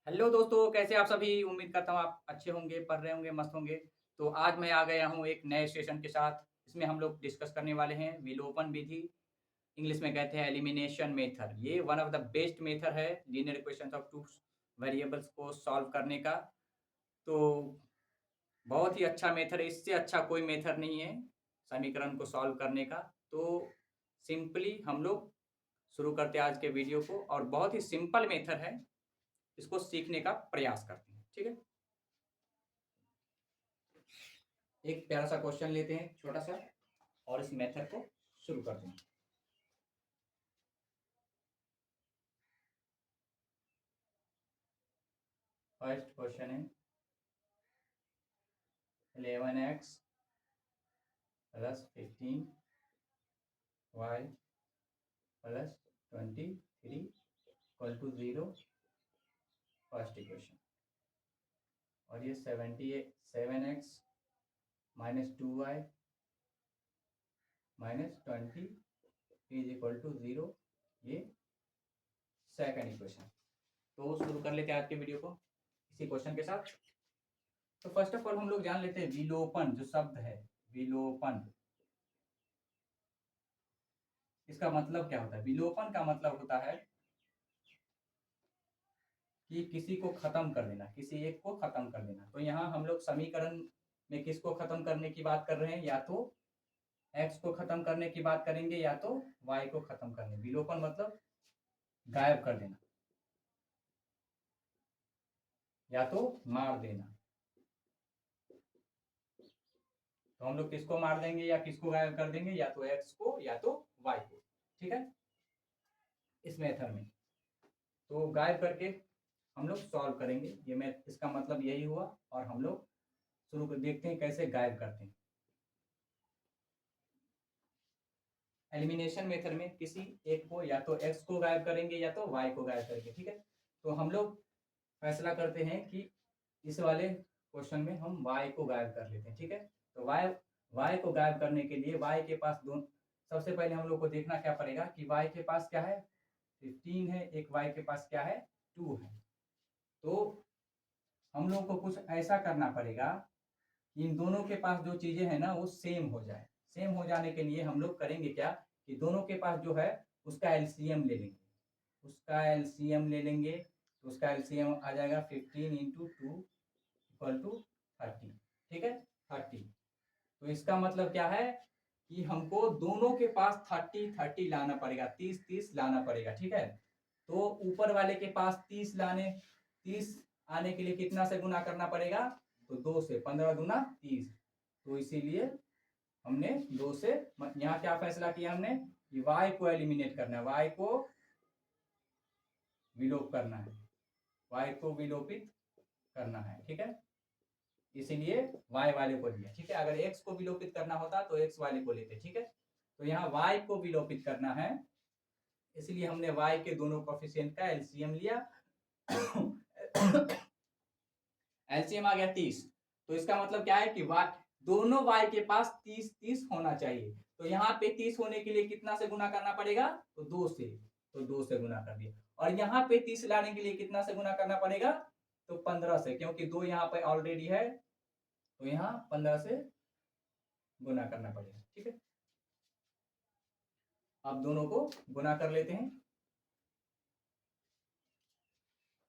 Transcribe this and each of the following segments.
Hello दोस्तों, कैसे आप सभी? उम्मीद करता हूँ आप अच्छे होंगे, पढ़ रहे होंगे, मस्त होंगे। तो आज मैं आ गया हूँ एक नए सेशन के साथ। इसमें हम लोग डिस्कस करने वाले हैं विलोपन विधि। इंग्लिश में कहते हैं एलिमिनेशन मेथड। ये one of the best method है linear equations of two variables को सॉल्व करने का। तो बहुत ही अच्छा मेथड है, इससे अच्छा कोई मेथड नहीं है समीकरण को सॉल्व करने का। तो सिंपली हम लोग शुरू करते हैं आज के वीडियो को, और बहुत ही सिंपल मेथड है। इसको सीखने का प्रयास करते हैं, ठीक है। एक प्यारा सा क्वेश्चन लेते हैं छोटा सा, और इस मेथड को शुरू करते हैं। फर्स्ट क्वेश्चन है 11x plus 15y plus 23 equal to 0। First equation. और ये 7x minus 2y minus 20 is equal to 0। ये सेकंड इक्वेशन। तो शुरू कर लेते हैं आज के वीडियो को इसी क्वेश्चन के साथ। तो फर्स्ट ऑफ ऑल हम लोग जान लेते हैं विलोपन जो शब्द है, विलोपन इसका मतलब क्या होता है। विलोपन का मतलब होता है कि किसी को खत्म कर देना, किसी एक को खत्म कर देना। तो यहाँ हम लोग समीकरण में किसको खत्म करने की बात कर रहे हैं, या तो x को खत्म करने की बात करेंगे या तो y को खत्म करने। विलोपन मतलब गायब कर देना या तो मार देना। तो हम लोग किसको मार देंगे या किसको गायब कर देंगे, या तो x को या तो y को, ठीक है, इस मेथड में। तो गायब करके हम लोग सॉल्व करेंगे। ये मैं इसका मतलब यही हुआ। और हम लोग शुरू कर देखते हैं कैसे गायब करते हैं। एलिमिनेशन मेथड में किसी एक को या तो x को गायब करेंगे या तो y को गायब करेंगे, ठीक है। तो हम लोग फैसला करते हैं कि इस वाले क्वेश्चन में हम y को गायब कर लेते हैं, ठीक है। तो y को गायब करने के लिए y के पास दोनों, सबसे पहले हम लोग को देखना क्या पड़ेगा कि y के पास क्या है, 15 है, एक y के पास क्या है, 2 है। तो हम लोग को कुछ ऐसा करना पड़ेगा कि इन दोनों के पास जो चीजें हैं ना वो सेम हो जाए। सेम हो जाने के लिए हम लोग करेंगे क्या कि दोनों के पास जो है उसका एलसीएम ले लेंगे। उसका एलसीएम ले लेंगे तो उसका एलसीएम आ जाएगा 15 इंटू 2 इक्वल टू 30, ठीक है, 30। तो इसका मतलब क्या है कि हमको दोनों के पास 30 लाना पड़ेगा, 30 लाना पड़ेगा, ठीक है। तो ऊपर वाले के पास 30 आने के लिए कितना से गुना करना पड़ेगा, तो 2 से, 15 दूना 30। तो इसीलिए हमने 2 से, यहाँ क्या फैसला किया हमने कि y को एलिमिनेट करना है, y को विलोप करना है, y को विलोपित करना है, ठीक है। इसीलिए y वाले को दिया, ठीक है। अगर x को विलोपित करना होता तो x वाले को लेते, ठीक है। तो यहाँ y को विलोपित करना है, इसलिए हमने y के दोनों कोफिशिएंट का एलसीएम लिया। एलसीएम आ गया 30। तो इसका मतलब क्या है कि दोनों y के पास 30 होना चाहिए। तो यहाँ पे 30 होने के लिए कितना से गुना करना पड़ेगा, तो 2 से। तो 2 से गुना कर दिया। और यहाँ पे 30 लाने के लिए कितना से गुना करना पड़ेगा, तो 15 से, क्योंकि 2 यहाँ पे ऑलरेडी है। तो यहाँ 15 से गुना करना पड़ेगा, ठीक है। अब दोनों को गुना कर लेते हैं।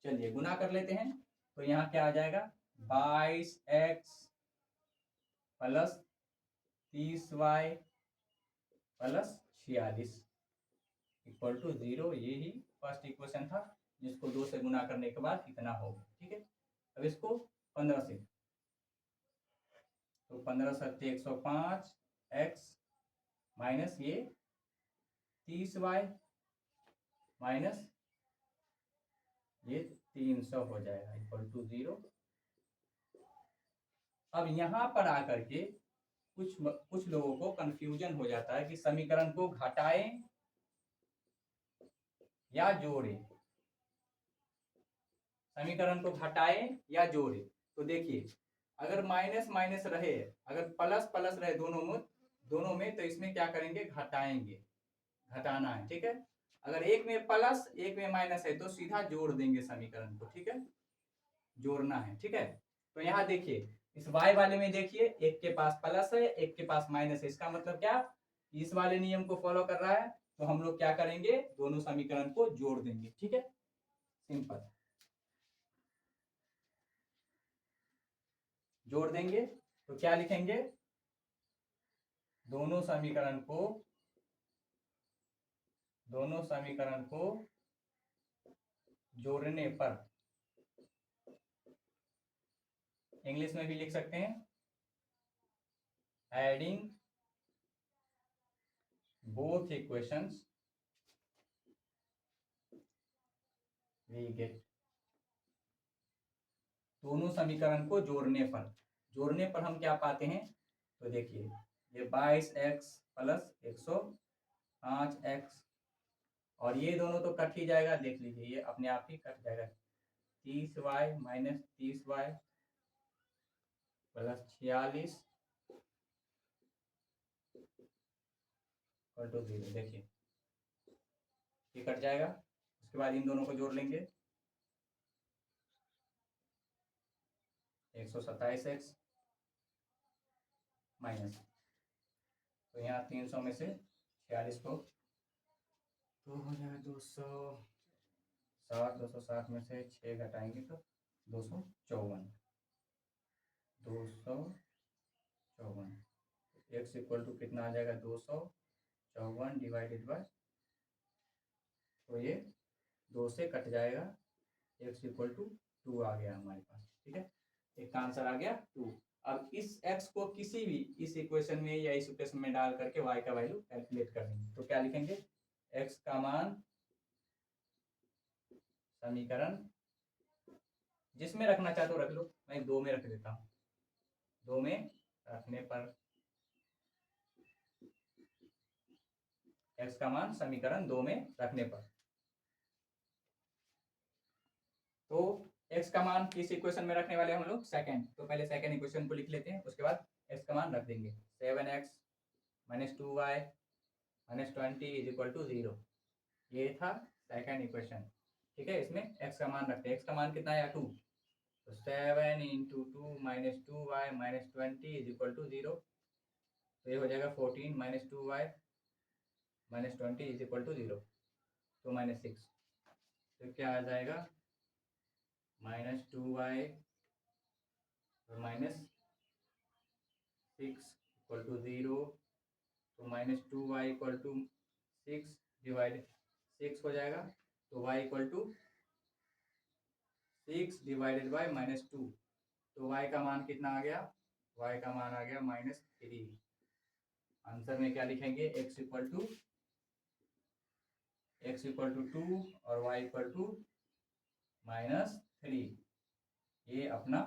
चलिए गुना कर लेते हैं। तो यहाँ क्या आ जाएगा, 22x plus 30y plus 46 equal to 0। ये ही फर्स्ट इक्वेशन था जिसको 2 से गुना करने के बाद इतना होगा, ठीक है। अब इसको 15 से, तो 15 सत्ते 105 x माइनस ये 30y माइनस ये 300 हो जाएगा इक्वल टू 0। अब यहाँ पर आकर के कुछ लोगों को कंफ्यूजन हो जाता है कि समीकरण को घटाएं या जोड़ें, समीकरण को घटाएं या जोड़ें। तो देखिए, अगर माइनस माइनस रहे, अगर प्लस प्लस रहे दोनों में तो इसमें क्या करेंगे, घटाएंगे, घटाना है, ठीक है। अगर एक में प्लस एक में माइनस है तो सीधा जोड़ देंगे समीकरण को, ठीक है। जोड़ना है, ठीक है। तो यहाँ देखिए इस y वाले में देखिए एक के पास प्लस है एक के पास माइनस है, इसका मतलब क्या, इस वाले नियम को फॉलो कर रहा है। तो हम लोग क्या करेंगे, दोनों समीकरण को जोड़ देंगे, ठीक है, सिंपल जोड़ देंगे। तो क्या लिखेंगे, दोनों समीकरण को जोड़ने पर, इंग्लिश में भी लिख सकते हैं, adding both equations we get, दोनों समीकरण को जोड़ने पर हम क्या पाते हैं। तो देखिए ये 22x प्लस 105x, और ये दोनों तो कट ही जाएगा, देख लीजिए ये अपने आप ही कट जाएगा। 30y minus 30y plus 46 equal to 0, देखिए ये कट जाएगा। उसके बाद इन दोनों को जोड़ लेंगे, 127x माइनस, तो यहाँ 300 में से 46 को तो हो जाएगा 260, 260 में से 6 घटाएंगे तो 254, 254 x इक्वल टू कितना आ जाएगा, 254 डिवाइडेड बाय, तो ये 2 से कट जाएगा, x इक्वल टू 2 आ गया हमारे पास, ठीक है, एक का आंसर आ गया 2। अब इस x को किसी भी इस इक्वेशन में या इस इक्वेशन में डाल करके y का वैल्यू कैलकुलेट कर देंगे। तो क्या लिखेंगे, x का मान समीकरण जिसमें रखना चाहते हो रख लो, मैं 2 में रख देता हूँ, 2 में रखने पर x का मान समीकरण 2 में रखने पर, तो x का मान किस इक्वेशन में रखने वाले हम लोग, सेकंड, तो पहले सेकंड इक्वेशन को लिख लेते हैं, उसके बाद x का मान रख देंगे। 7x minus 2y minus 20 is equal to 0, ये था सेकंड इक्वेशन, ठीक है। इसमें x का मान रखते हैं, x का मान कितना आया 2, तो 7 into 2 minus 2y minus 20 is equal to 0, तो ये हो जाएगा 14 minus 2y minus 20 is equal to 0, तो माइनस 6, तो क्या आ जाएगा माइनस 2y और माइनस 6 इक्वल टू 0, तो minus 2y equal to 6 divide 6 हो जाएगा, तो y equal to 6 divided by minus 2, तो y का मान कितना आ गया, y का मान आ गया माइनस 3। आंसर में क्या लिखेंगे, x इक्वल टू 2 और y इक्वल टू माइनस 3, ये अपना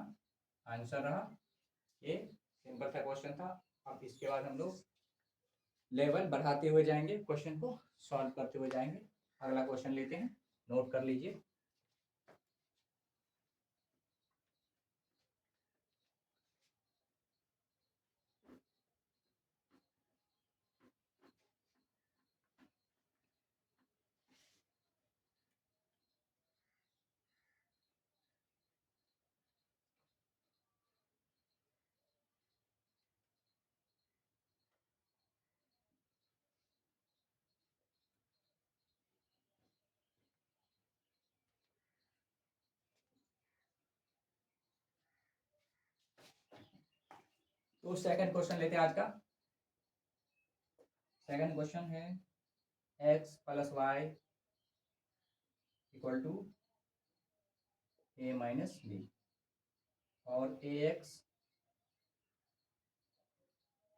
आंसर रहा। ये सिंपल सा क्वेश्चन था। अब इसके बाद हम लोग लेवल बढ़ाते हुए जाएंगे, क्वेश्चन को सॉल्व करते हुए जाएंगे। अगला क्वेश्चन लेते हैं, नोट कर लीजिए। तो सेकंड क्वेश्चन लेते हैं आज का। सेकंड क्वेश्चन है x plus y equal to a minus b, और ax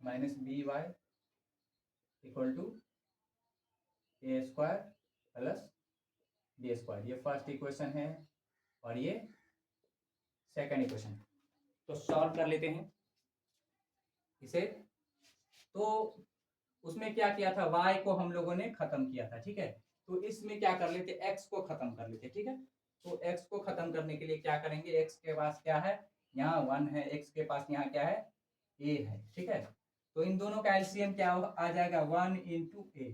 minus b y equal to a square plus b square, ये फर्स्ट इक्वेशन है और ये सेकंड इक्वेशन। तो सॉल्व कर लेते हैं इसे। तो उसमें क्या किया था, y को हम लोगों ने खत्म किया था, ठीक है। तो इसमें क्या कर लेते, x को खत्म कर लेते, ठीक है। तो x को खत्म करने के लिए क्या करेंगे, x के पास क्या है, यहाँ 1 है, x के पास यहाँ क्या है, a है, ठीक है। तो इन दोनों का एलसीएम क्या आ जाएगा, 1 इंटू ए,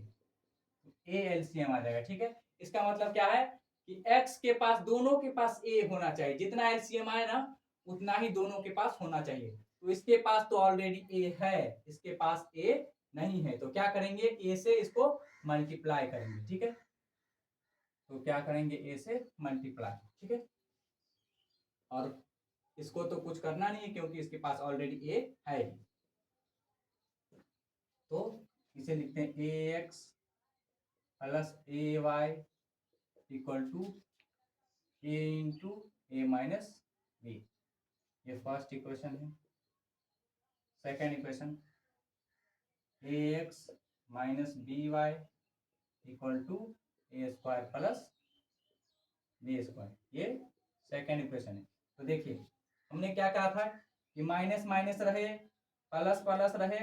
a एलसीएम आ जाएगा, ठीक है। इसका मतलब क्या है, कि x के पास, दोनों के पास a होना चाहिए, जितना एलसीएम आए ना उतना ही दोनों के पास होना चाहिए। तो इसके पास तो ऑलरेडी a है, इसके पास a नहीं है, तो क्या करेंगे, a से इसको मल्टीप्लाई करेंगे, ठीक है। तो क्या करेंगे, a से मल्टीप्लाई, ठीक है। और इसको तो कुछ करना नहीं है क्योंकि इसके पास ऑलरेडी a है ही। तो इसे लिखते हैं ax plus ay equal to a into a minus b। ये फर्स्ट इक्वेशन है। Second equation ax minus by equal to a square plus b square, ये सेकेंड इक्वेशन है। तो देखिए हमने क्या कहा था कि माइनस माइनस रहे प्लस प्लस रहे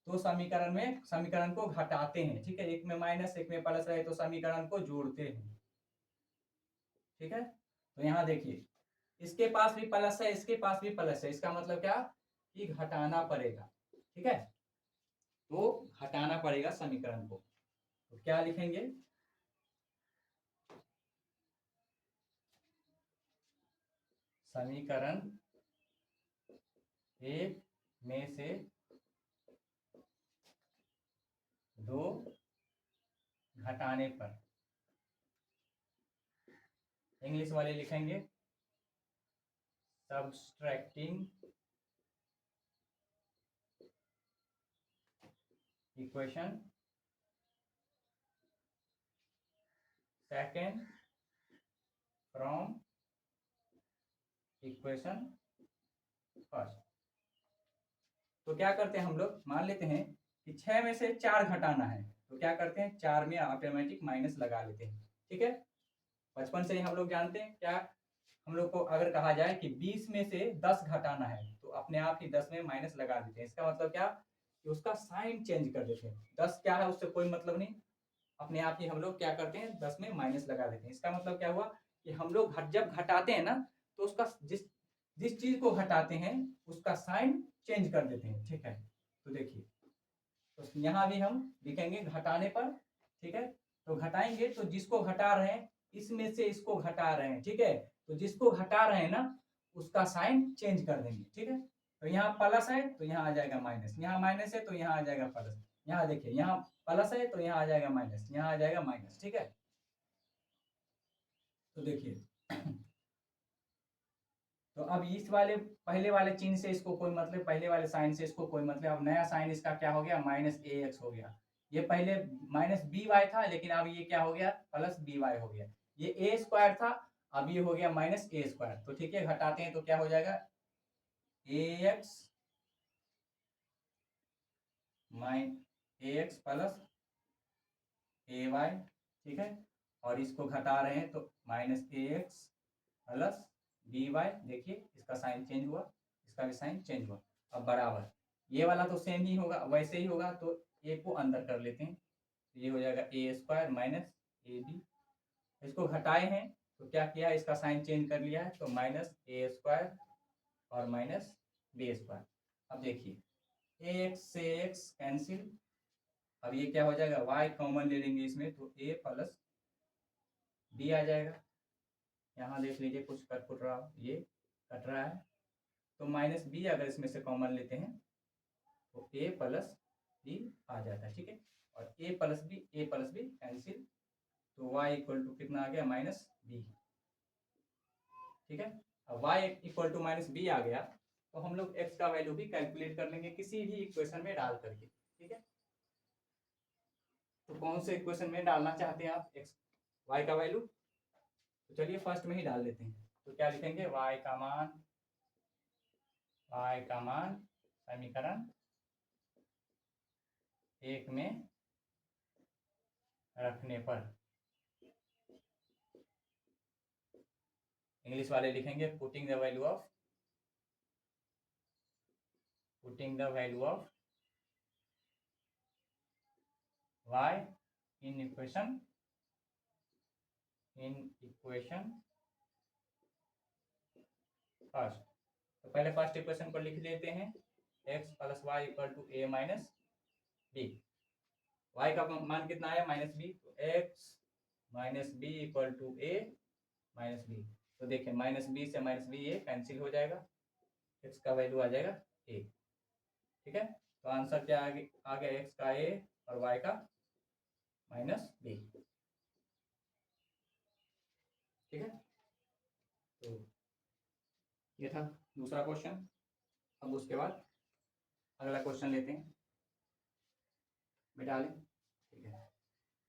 तो समीकरण को घटाते हैं, ठीक है। एक में माइनस एक में प्लस रहे तो समीकरण को जोड़ते हैं, ठीक है। तो यहाँ देखिए इसके पास भी प्लस है, इसके पास भी प्लस है, इसका मतलब क्या कि घटाना पड़ेगा, ठीक है। तो घटाना पड़ेगा समीकरण को। तो क्या लिखेंगे, समीकरण एक में से दो घटाने पर, इंग्लिश वाले लिखेंगे subtracting equation second from equation first. तो क्या करते हैं हम लोग, मान लेते हैं कि 6 में से 4 घटाना है, तो क्या करते हैं 4 में ऑटोमेटिक माइनस लगा लेते हैं, ठीक है। बचपन से ही हम लोग जानते हैं, क्या हम लोग को अगर कहा जाए कि 20 में से 10 घटाना है तो अपने आप ही 10 में माइनस लगा देते हैं। इसका मतलब क्या कि उसका साइन चेंज कर देते हैं। 10 क्या है उससे कोई मतलब नहीं, अपने आप ही हम लोग क्या करते हैं 10 में माइनस लगा देते हैं। इसका मतलब क्या हुआ कि हम लोग जब घटाते हैं ना तो उसका जिस जिस चीज को घटाते हैं उसका साइन चेंज कर देते हैं, ठीक है। तो देखिए तो यहाँ भी हम लिखेंगे घटाने पर, ठीक है। तो घटाएंगे तो जिसको घटा रहे हैं इसमें से इसको घटा रहे हैं, ठीक है। तो जिसको घटा रहे हैं ना उसका साइन चेंज कर देंगे, ठीक है। तो यहाँ प्लस है तो यहाँ आ जाएगा माइनस, यहाँ माइनस है तो यहाँ आ जाएगा प्लस। यहाँ देखिए यहाँ प्लस है तो यहाँ आ जाएगा माइनस, यहाँ आ जाएगा माइनस, ठीक है। तो देखिए तो अब इस वाले पहले वाले चिन्ह से इसको कोई मतलब, पहले वाले साइन से इसको कोई मतलब। अब नया साइन इसका क्या हो गया, माइनस ए एक्स हो गया। ये पहले माइनस बी वाई था लेकिन अब ये क्या हो गया, प्लस बी वाई हो गया। ये ए स्क्वायर था, अब ये हो गया माइनस ए स्क्वायर। तो ठीक है घटाते हैं तो क्या हो जाएगा, ए x A x plus a Y, ठीक है। और इसको घटा रहे हैं तो माइनस ए एक्स प्लस बी वाई। देखिए इसका साइन चेंज हुआ, इसका भी साइन चेंज हुआ। अब बराबर ये वाला तो सेम ही होगा, वैसे ही होगा, तो ए को अंदर कर लेते हैं। तो ये हो जाएगा ए स्क्वायर माइनस ए बी। इसको घटाए हैं तो क्या किया, इसका साइन चेंज कर लिया है, तो माइनस ए स्क्वायर और माइनस बी स्क्वायर। अब देखिए ए एक्स से एक्स कैंसिल, अब ये क्या हो जाएगा, वाई कॉमन ले लेंगे इसमें तो ए प्लस बी आ जाएगा। यहाँ देख लीजिए कुछ कट कुट रहा, ये कट रहा है, तो माइनस बी अगर इसमें से कॉमन लेते हैं तो ए प्लस बी आ जाता है, ठीक है। और ए प्लस बी कैंसिल, तो y इक्वल टू कितना आ गया, माइनस बी, ठीक है। अब y equal to minus b आ गया तो हम लोग x का वैल्यू भी कैलकुलेट कर लेंगे किसी भी इक्वेशन में डाल करके, ठीक है। तो कौन से इक्वेशन में डालना चाहते हैं आप x y का वैल्यू, तो चलिए फर्स्ट में ही डाल देते हैं। तो क्या लिखेंगे, y का मान समीकरण एक में रखने पर, इंग्लिश वाले लिखेंगे putting the value of y in equation first. तो पहले फर्स्ट इक्वेशन को लिख लेते हैं, x plus y equal to a minus b. Y का मान कितना है, माइनस बी, तो x minus b equal to a minus b. तो देखिए माइनस बी से माइनस बी ये कैंसिल हो जाएगा, एक्स का वैल्यू आ जाएगा ए। ठीक है, तो आंसर क्या आ गया एक्स का ए और वाई का माइनस बी। ठीक है, तो ये था दूसरा क्वेश्चन। अब उसके बाद अगला क्वेश्चन लेते हैं, मिटा लें। ठीक है,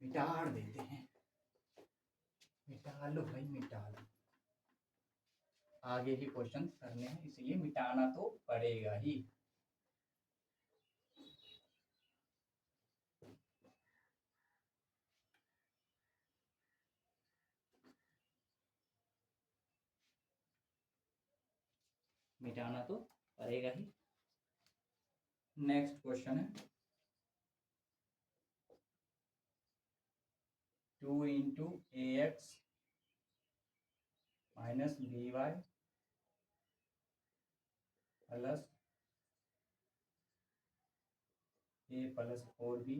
मिटार देते हैं, मिटा लो भाई मिटा लो। आगे ही क्वेश्चन करने हैं इसलिए मिटाना तो पड़ेगा ही। मिटाना तो पड़ेगा ही। नेक्स्ट क्वेश्चन है 2 into a x minus b y plus a plus 4b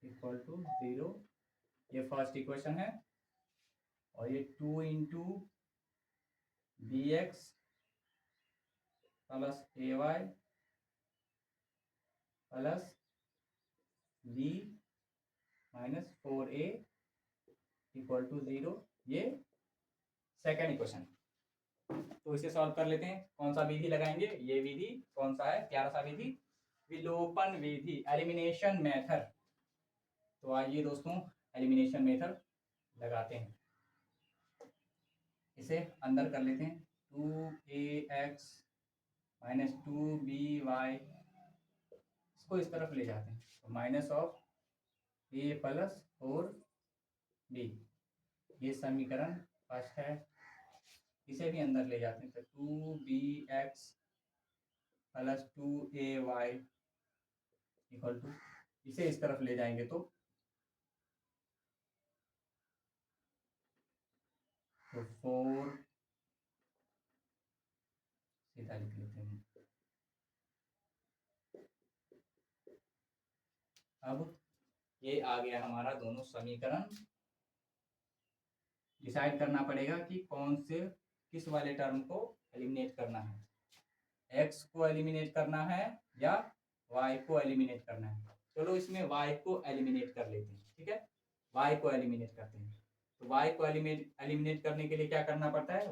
equal to 0। ये फर्स्ट इक्वेशन है। और ये 2 into b x plus a y plus b minus 4a equal to 0, ये सेकेंड इक्वेशन। तो इसे सॉल्व कर लेते हैं। कौन सा विधि लगाएंगे? ये विधि कौन सा है? प्यारा सा विधि, विलोपन विधि, एलिमिनेशन मेथड। तो आइए दोस्तों एलिमिनेशन मेथड लगाते हैं। इसे अंदर कर लेते हैं, 2ax माइनस 2by, इसको इस तरफ ले जाते हैं, तो minus of a plus 4b, ये समीकरण फर्स्ट है। इसे भी अंदर ले जाते हैं, तो 2bx plus 2ay equal to, इसे इस तरफ ले जाएंगे तो 4, सीधा लिख लेते हैं। अब ये आ गया हमारा दोनों समीकरण। डिसाइड करना पड़ेगा कि कौन से किस वाले टर्म को एलिमिनेट करना है, x को एलिमिनेट करना है या y को एलिमिनेट करना है। चलो इसमें y को एलिमिनेट कर लेते हैं। ठीक है, y को एलिमिनेट करते हैं। तो y को एलिमिनेट करने के लिए क्या करना पड़ता है?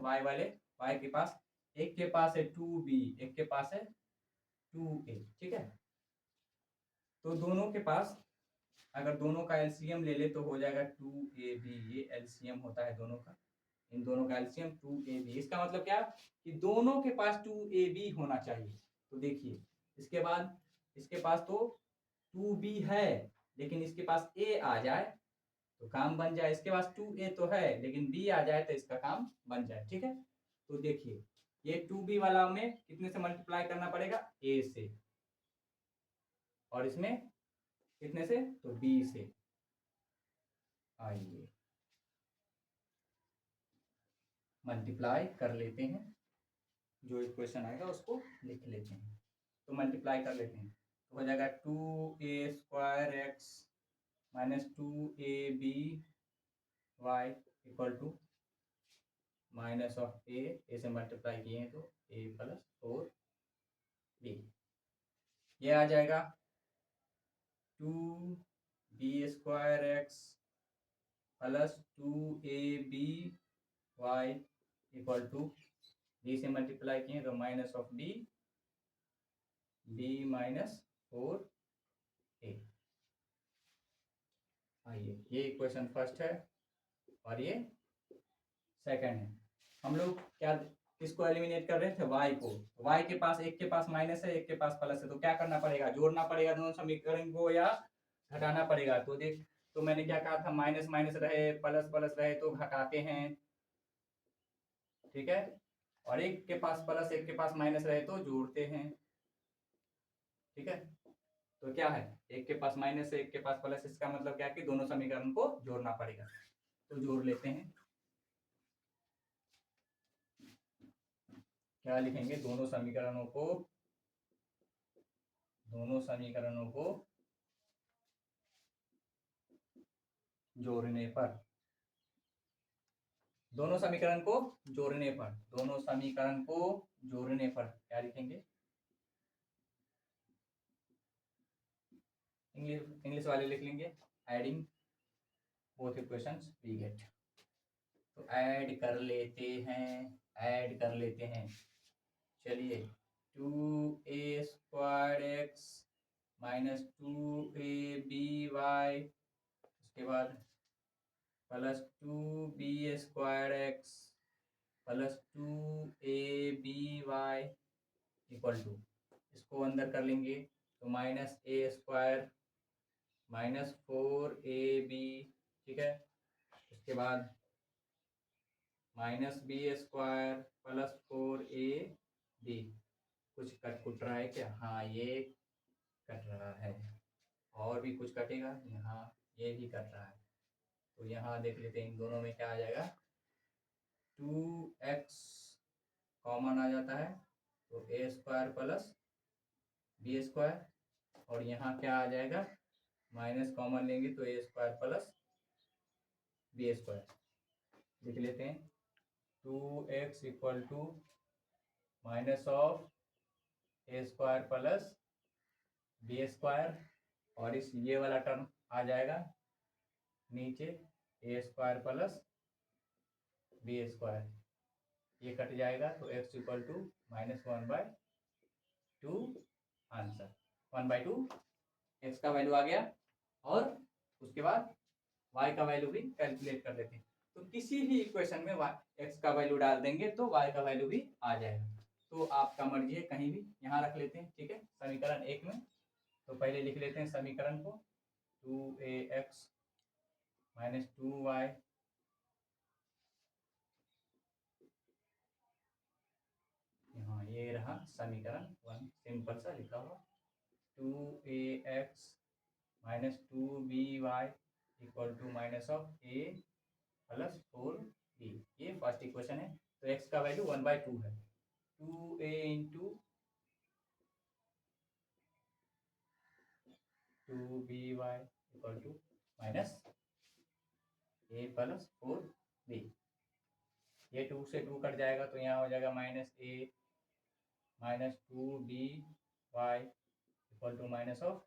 y के पास, एक के पास है 2b, एक के पास है 2a। ठीक है, तो दोनों के पास अगर दोनों का एलसीएम ले ले तो हो जाएगा 2ab। ये एलसीएम होता है दोनों का, इन दोनों का एलसीएम 2ab। इसका मतलब क्या कि दोनों के पास 2ab होना चाहिए। तो देखिए इसके बाद इसके पास तो 2b है, लेकिन इसके पास a आ जाए तो काम बन जाए। इसके पास 2a तो है लेकिन b आ जाए तो इसका काम बन जाए। ठीक है, तो देखिए ये 2b वाला में कितने से मल्टीप्लाई करना पड़ेगा? a से, और इसमें कितने से? तो b से। आइए मल्टीप्लाई कर लेते हैं, जो इक्वेशन आएगा उसको लिख लेते हैं। तो मल्टीप्लाई कर लेते हैं, तो हो जाएगा 2a² x minus 2ab y equal to minus of a से मल्टीप्लाई किए हैं तो a प्लस 4b। ये आ जाएगा 2b² x plus 2ab y equal to, b से मल्टीप्लाई किए तो minus of b minus 4a। आइए ये इक्वेशन फर्स्ट है और ये सेकंड है। हम लोग क्या किसको एलिमिनेट कर रहे थे? y को। y के पास, एक के पास माइनस है, एक के पास प्लस है, तो क्या करना पड़ेगा? जोड़ना पड़ेगा दोनों समीकरण को या घटाना पड़ेगा? तो देख, तो मैंने क्या कहा था, माइनस माइनस रहे प्लस प्लस रहे तो घटाते हैं। ठीक है, और एक के पास प्लस एक के पास माइनस रहे तो जोड़ते हैं। ठीक है, तो क्या है, एक के पास माइनस है एक के पास प्लस, इसका मतलब क्या है कि दोनों समीकरण को जोड़ना पड़ेगा। तो जोड़ लेते हैं, क्या लिखेंगे? दोनों समीकरणों को जोड़ने पर, दोनों समीकरण को जोड़ने पर, दोनों समीकरण को जोड़ने पर क्या लिखेंगे, इंग्लिश वाले लिख लेंगे, adding both equations we get. तो ऐड कर लेते हैं, ऐड कर लेते हैं। चलिए 2a² x minus 2ab y, उसके बाद plus 2b² x plus 2aby equal to, इसको अंदर कर लेंगे तो -a² माइनस 4ab, ठीक है। उसके बाद -b² प्लस 4ab, कुछ कट कुट रहा है क्या, हाँ ये कट रहा है, और भी कुछ कटेगा यहाँ, ये भी कट रहा है। तो यहाँ देख लेते हैं इन दोनों में क्या आ जाएगा, 2x कॉमन आ जाता है तो a² प्लस b², और यहाँ क्या आ जाएगा, माइनस कॉमन लेंगे तो a² प्लस b²। लिख लेते हैं 2x equal to minus of a² plus b², और इस ये वाला टर्म आ जाएगा नीचे a² प्लस b², ये कट जाएगा तो x equal to -1/2, answer 1/2 x का वैल्यू आ गया। और उसके बाद y का वैल्यू भी कैलकुलेट कर लेते हैं। तो किसी भी इक्वेशन में x का वैल्यू डाल देंगे तो y का वैल्यू भी आ जाएगा। तो आपका मर्जी है, कहीं भी यहाँ रख लेते हैं, ठीक है। समीकरण 1 में तो पहले लिख लेते हैं समीकरण को, 2ax माइनस 2y यहाँ ये रहा समीकरण 1, सिंपल सा लिखा हुआ, 2ax minus 2by equal to minus of a plus 4b, ये फर्स्ट इक्वेशन है। तो x का वैल्यू 1/2 है, 2a into 2by equal to minus a plus 4b, ये 2 से 2 कट जाएगा तो यहाँ हो जाएगा -a minus 2by equal to minus of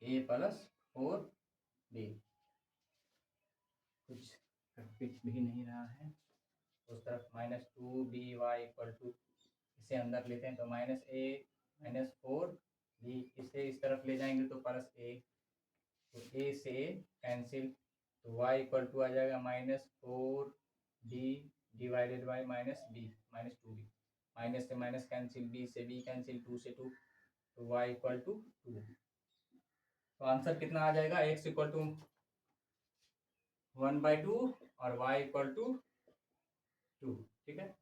a plus 4b। कुछ कट भी नहीं रहा है उस तरफ, -2by इक्वल टू, इसे अंदर लेते हैं तो -a माइनस 4b, इसे इस तरफ ले जाएंगे तो प्लस a, तो a से कैंसिल, तो y इक्वल टू आ जाएगा -4b divided by -b minus 2b, minus से माइनस कैंसिल, b से b कैंसिल, 2 से 2, तो y इक्वल टू 2। तो आंसर कितना आ जाएगा, x इक्वल टू 1/2 और y इक्वल टू 2, ठीक है।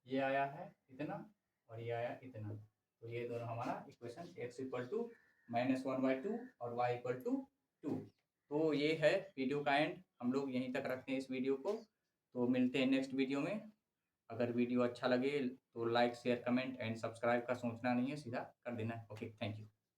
ये आया है इतना और ये आया इतना, तो ये दोनों हमारा इक्वेशन x इक्वल टू -1/2 और y इक्वल टू 2। तो ये है वीडियो का एंड, हम लोग यहीं तक रखते हैं इस वीडियो को। तो मिलते हैं नेक्स्ट वीडियो में। अगर वीडियो अच्छा लगे तो like share comment and subscribe का सोचना नहीं है, सीधा कर देना है। Okay, thank you.